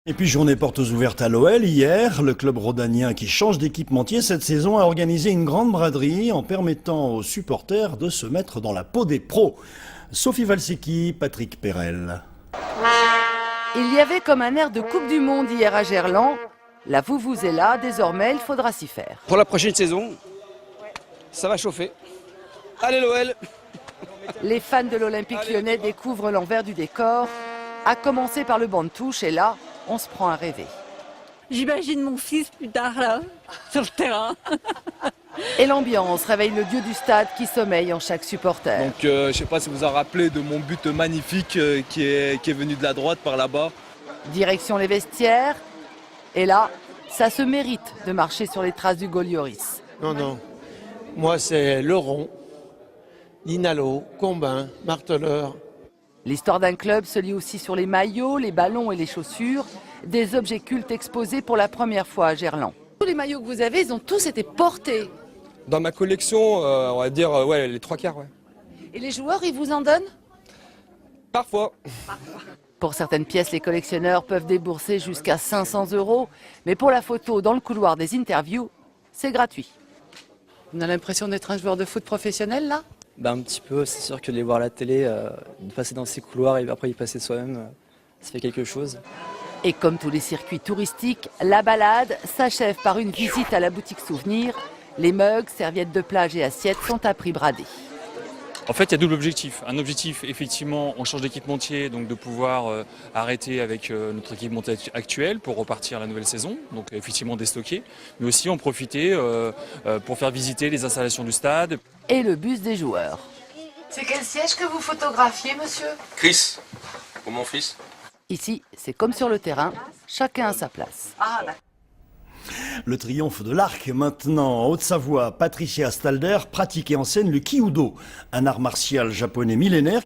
Et puis journée portes ouvertes à l'OL hier, le club rhodanien qui change d'équipementier cette saison a organisé une grande braderie en permettant aux supporters de se mettre dans la peau des pros. Sophie Valsecki, Patrick Perel. Il y avait comme un air de Coupe du Monde hier à Gerland. La vuvuzela, désormais il faudra s'y faire. Pour la prochaine saison, ça va chauffer. Allez l'OL! Les fans de l'Olympique lyonnais découvrent l'envers du décor, à commencer par le banc de touche et là, on se prend à rêver. J'imagine mon fils plus tard là, sur le terrain. Et l'ambiance réveille le dieu du stade qui sommeille en chaque supporter. Donc je ne sais pas si vous vous en rappelez de mon but magnifique qui est venu de la droite par là-bas. Direction les vestiaires, et là, ça se mérite de marcher sur les traces du goal Lloris. Non. Moi, c'est Leron, Linalo, Combin, Marteleur. L'histoire d'un club se lit aussi sur les maillots, les ballons et les chaussures, des objets cultes exposés pour la première fois à Gerland. Tous les maillots que vous avez, ils ont tous été portés. Dans ma collection, on va dire les 3/4. Ouais. Et les joueurs, ils vous en donnent ? Parfois. Pour certaines pièces, les collectionneurs peuvent débourser jusqu'à 500 €, mais pour la photo dans le couloir des interviews, c'est gratuit. On a l'impression d'être un joueur de foot professionnel là ? Un petit peu, c'est sûr que de les voir à la télé, de passer dans ces couloirs et après y passer soi-même, ça fait quelque chose. Et comme tous les circuits touristiques, la balade s'achève par une visite à la boutique souvenir. Les mugs, serviettes de plage et assiettes sont à prix bradé. En fait, il y a double objectif. Un objectif, effectivement, on change d'équipementier, donc de pouvoir arrêter avec notre équipementier actuel pour repartir la nouvelle saison, donc effectivement déstocker, mais aussi en profiter pour faire visiter les installations du stade. Et le bus des joueurs. C'est quel siège que vous photographiez, monsieur? Chris, pour mon fils. Ici, c'est comme sur le terrain, chacun à sa place. Ah, d'accord. Le triomphe de l'arc maintenant. En Haute-Savoie, Patricia Stalder pratique et enseigne le kyudo, un art martial japonais millénaire